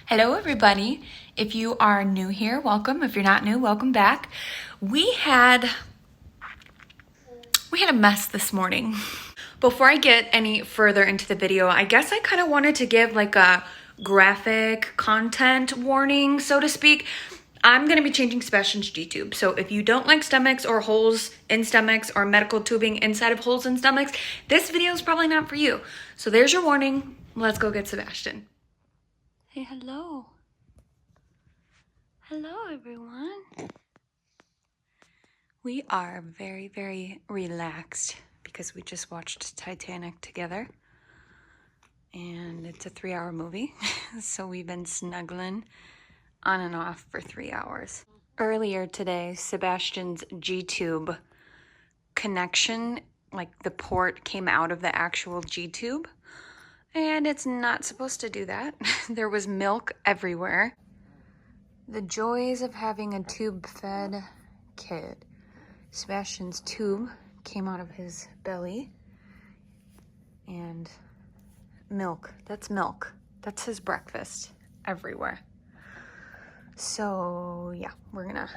Hello everybody. If you are new here, welcome. If you're not new, welcome back. We had a mess this morning. Before I get any further into the video, I guess I kind of wanted to give like a graphic content warning, so to speak. I'm going to be changing Sebastian's G-tube. So if you don't like stomachs or holes in stomachs or medical tubing inside of holes in stomachs, this video is probably not for you. So there's your warning. Let's go get Sebastian. Say hello. Hello, everyone. We are very, very relaxed because we just watched Titanic together. And it's a 3-hour movie. So we've been snuggling on and off for 3 hours. Earlier today, Sebastian's G-tube connection, like the port came out of the actual G-tube. And it's not supposed to do that. There was milk everywhere. The joys of having a tube-fed kid. Sebastian's tube came out of his belly. And milk. That's milk. That's his breakfast everywhere. So, yeah, we're gonna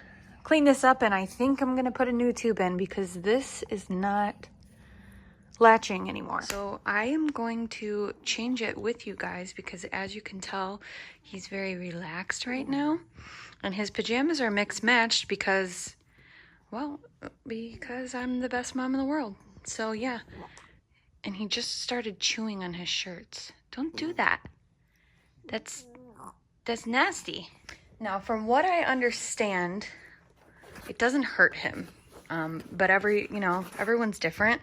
clean this up, and I think I'm gonna put a new tube in because this is not latching anymore. So I am going to change it with you guys because, as you can tell, he's very relaxed right now. And his pajamas are mixed matched because, well, because I'm the best mom in the world. So yeah. And he just started chewing on his shirts. Don't do that. That's nasty. Now, from what I understand, it doesn't hurt him. But everyone's different.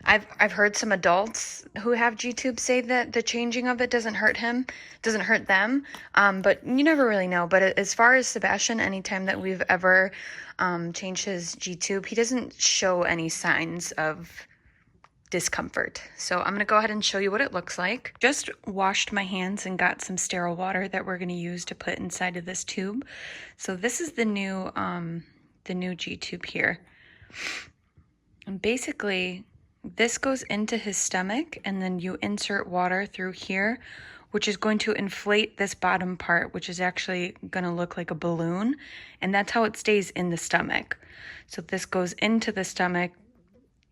I've heard some adults who have G-tube say that the changing of it doesn't hurt them. But you never really know. But as far as Sebastian, anytime that we've ever changed his G-tube, he doesn't show any signs of discomfort. So I'm gonna go ahead and show you what it looks like. Just washed my hands and got some sterile water that we're gonna use to put inside of this tube. So this is the new G-tube here. And basically, this goes into his stomach, and then you insert water through here, which is going to inflate this bottom part, which is actually going to look like a balloon, and that's how it stays in the stomach. So this goes into the stomach,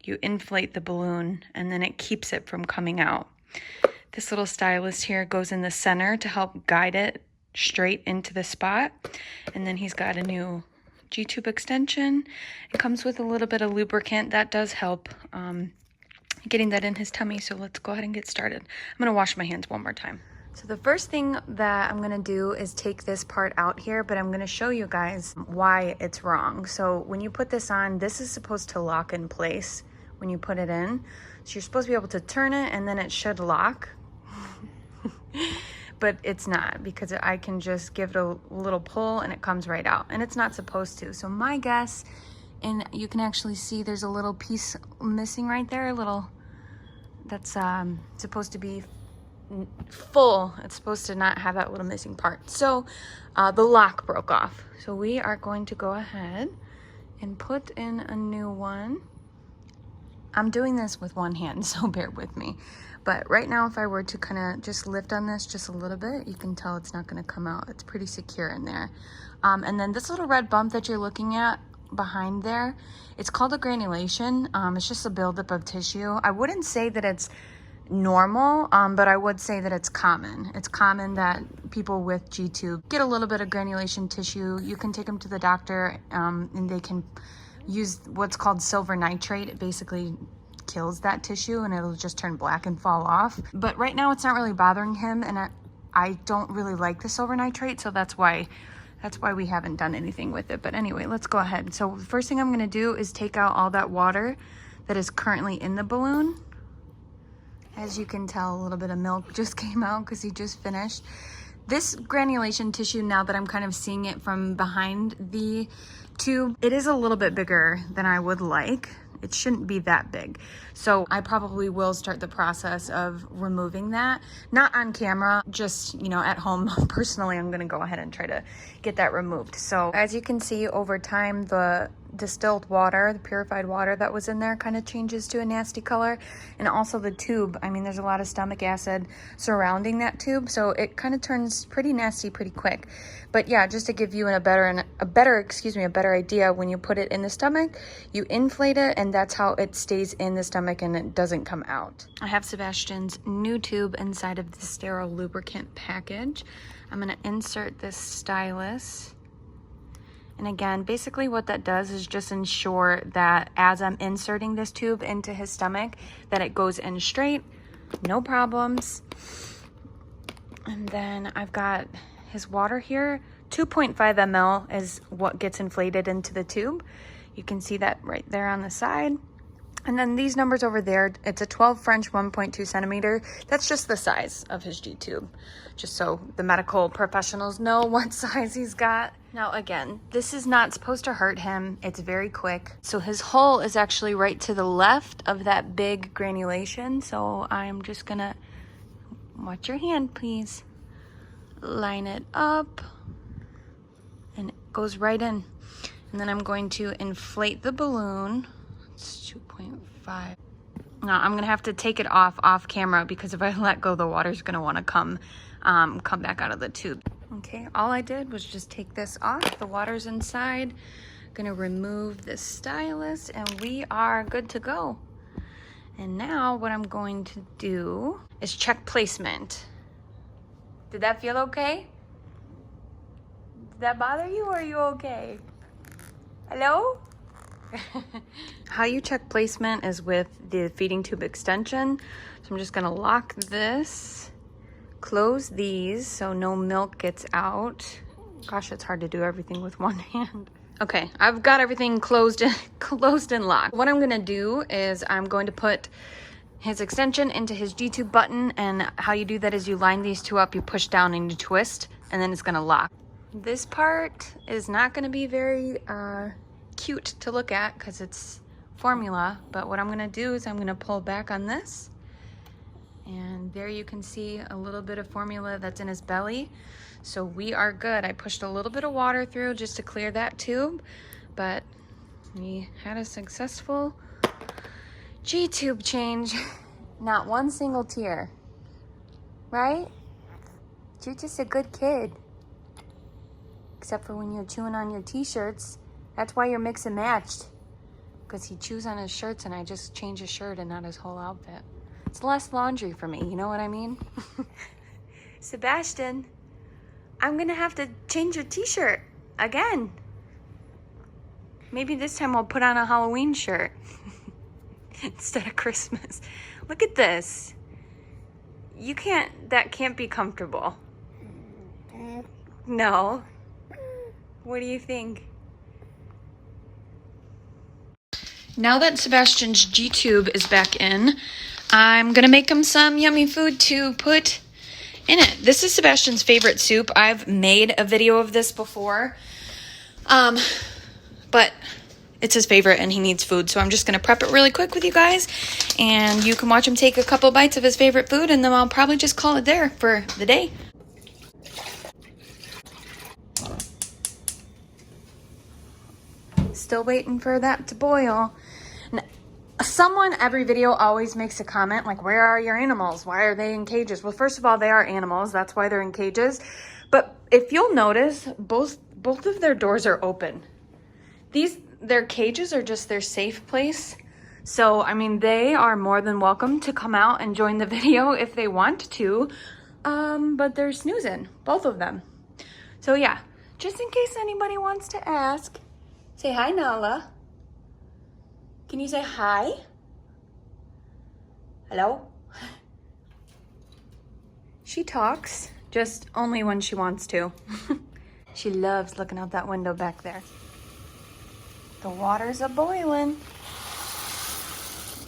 you inflate the balloon, and then it keeps it from coming out. This little stylus here goes in the center to help guide it straight into the spot, and then he's got a new G-tube extension. It comes with a little bit of lubricant. That does help getting that in his tummy. So let's go ahead and get started. I'm going to wash my hands one more time. So the first thing that I'm going to do is take this part out here, but I'm going to show you guys why it's wrong. So when you put this on, this is supposed to lock in place when you put it in. So you're supposed to be able to turn it and then it should lock. But it's not, because I can just give it a little pull and it comes right out, and it's not supposed to. So my guess, and you can actually see there's a little piece missing right there, that's supposed to be full. It's supposed to not have that little missing part. So the lock broke off. So we are going to go ahead and put in a new one. I'm doing this with one hand, so bear with me. But right now, if I were to kind of just lift on this just a little bit, you can tell it's not going to come out. It's pretty secure in there. And then this little red bump that you're looking at behind there, it's called a granulation. It's just a buildup of tissue. I wouldn't say that it's normal, but I would say that it's common. It's common that people with G-tube get a little bit of granulation tissue. You can take them to the doctor, and they can use what's called silver nitrate. It basically kills that tissue and it'll just turn black and fall off. But right now it's not really bothering him, and I don't really like the silver nitrate, so that's why we haven't done anything with it. But anyway, let's go ahead. So the first thing I'm going to do is take out all that water that is currently in the balloon. As you can tell, a little bit of milk just came out because he just finished. This granulation tissue, now that I'm kind of seeing it from behind the tube, it is a little bit bigger than I would like. It shouldn't be that big. So I probably will start the process of removing that. Not on camera, just, at home. Personally, I'm gonna go ahead and try to get that removed. So as you can see, over time, the distilled water, the purified water that was in there kind of changes to a nasty color. And also the tube, I mean, there's a lot of stomach acid surrounding that tube, so it kind of turns pretty nasty pretty quick. But yeah, just to give you a better idea, when you put it in the stomach, you inflate it, and that's how it stays in the stomach and it doesn't come out. I have Sebastian's new tube inside of the sterile lubricant package. I'm gonna insert this stylus. And again, basically what that does is just ensure that as I'm inserting this tube into his stomach, that it goes in straight, no problems. And then I've got his water here. 2.5 ml is what gets inflated into the tube. You can see that right there on the side. And then these numbers over there, it's a 12 French 1.2 centimeter. That's just the size of his G-tube, just so the medical professionals know what size he's got. Now again, this is not supposed to hurt him. It's very quick. So his hole is actually right to the left of that big granulation. So I'm just gonna, watch your hand please, line it up, and it goes right in. And then I'm going to inflate the balloon. It's 2.5. Now I'm gonna have to take it off camera, because if I let go, the water's gonna want to come back out of the tube. Okay, all I did was just take this off. The water's inside. Gonna remove this stylus, and we are good to go. And now what I'm going to do is check placement. Did that feel okay? Did that bother you, or are you okay? Hello? How you check placement is with the feeding tube extension. So I'm just gonna lock this, close these so no milk gets out. Gosh, it's hard to do everything with one hand. Okay, I've got everything closed and locked. What I'm gonna do is I'm going to put his extension into his G-tube button, and how you do that is you line these two up, you push down and you twist, and then it's gonna lock. This part is not gonna be very cute to look at because it's formula, but what I'm gonna do is I'm gonna pull back on this, and there you can see a little bit of formula that's in his belly. So we are good. I pushed a little bit of water through just to clear that tube, but we had a successful G-tube change. Not one single tear, right? You're just a good kid. Except for when you're chewing on your t-shirts. That's why you're mix and matched. Because he chews on his shirts and I just change his shirt and not his whole outfit. It's less laundry for me, you know what I mean? Sebastian, I'm gonna have to change your t-shirt again. Maybe this time I'll put on a Halloween shirt instead of Christmas. Look at this. That can't be comfortable. No. What do you think? Now that Sebastian's G-tube is back in, I'm gonna make him some yummy food to put in it. This is Sebastian's favorite soup. I've made a video of this before, but it's his favorite and he needs food. So I'm just gonna prep it really quick with you guys, and you can watch him take a couple bites of his favorite food, and then I'll probably just call it there for the day. Still waiting for that to boil. Someone every video always makes a comment like, where are your animals? Why are they in cages? Well, first of all, they are animals. That's why they're in cages. But if you'll notice, both of their doors are open. Their cages are just their safe place. So, I mean, they are more than welcome to come out and join the video if they want to. But they're snoozing, both of them. So yeah, just in case anybody wants to ask, say hi, Nala. Can you say hi? Hello? She talks, just only when she wants to. She loves looking out that window back there. The water's a-boiling.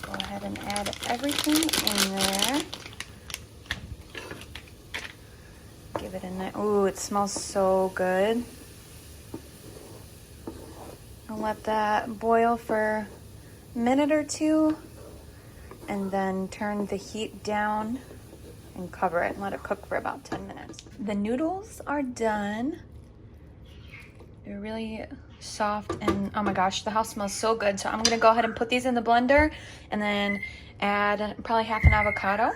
Go ahead and add everything in there. Give it a nice, ooh, it smells so good. I'll let that boil for a minute or two, and then turn the heat down and cover it and let it cook for about 10 minutes. The noodles are done. They're really soft, and oh my gosh, the house smells so good. So I'm gonna go ahead and put these in the blender and then add probably half an avocado.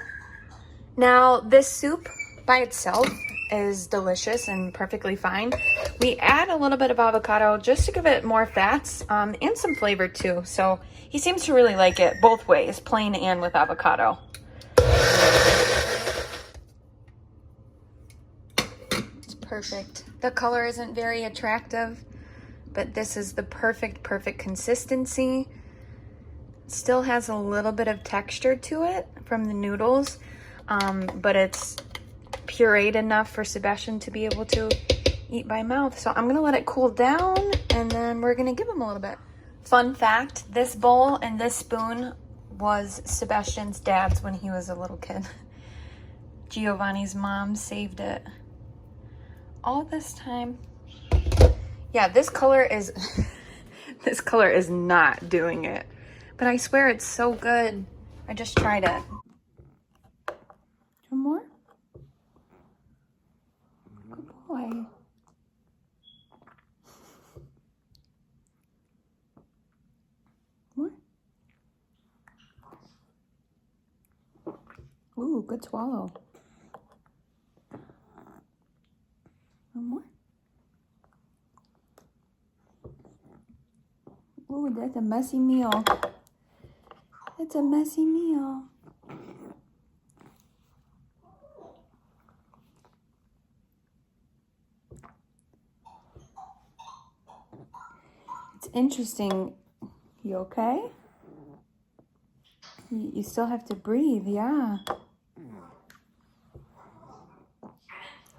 Now this soup by itself is delicious and perfectly fine. We add a little bit of avocado just to give it more fats and some flavor too. So he seems to really like it both ways, plain and with avocado. It's perfect. The color isn't very attractive, but this is the perfect consistency. Still has a little bit of texture to it from the noodles, but it's pureed enough for Sebastian to be able to eat by mouth. So I'm gonna let it cool down and then we're gonna give him a little bit. Fun fact, this bowl and this spoon was Sebastian's dad's when he was a little kid. Giovanni's mom saved it all this time. Yeah, this color is this color is not doing it, but I swear it's so good. I just tried it. One more. Good boy. More. Ooh, good swallow. One more. Ooh, that's a messy meal. It's a messy meal. It's interesting. You okay? You still have to breathe, yeah.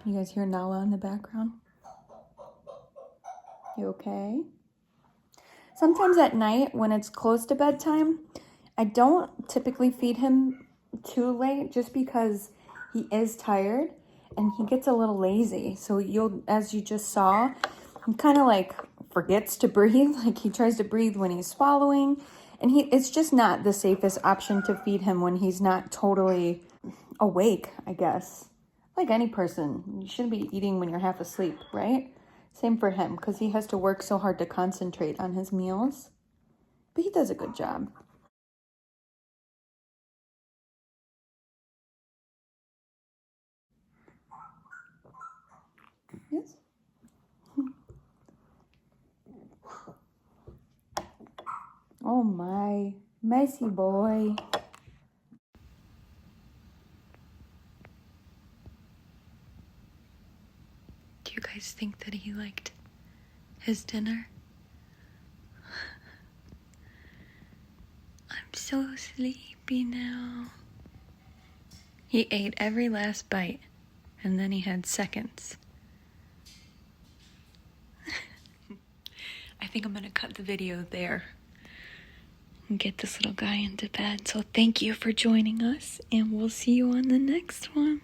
You guys hear Nala in the background? You okay? Sometimes at night when it's close to bedtime, I don't typically feed him too late just because he is tired and he gets a little lazy. So you'll, as you just saw, he kind of like forgets to breathe. Like he tries to breathe when he's swallowing, and it's just not the safest option to feed him when he's not totally awake, I guess. Like any person, you shouldn't be eating when you're half asleep, right? Same for him, because he has to work so hard to concentrate on his meals. But he does a good job. Yes? Oh my, messy boy. Do you guys think that he liked his dinner? I'm so sleepy now. He ate every last bite, and then he had seconds. I think I'm gonna cut the video there and get this little guy into bed. So thank you for joining us, and we'll see you on the next one.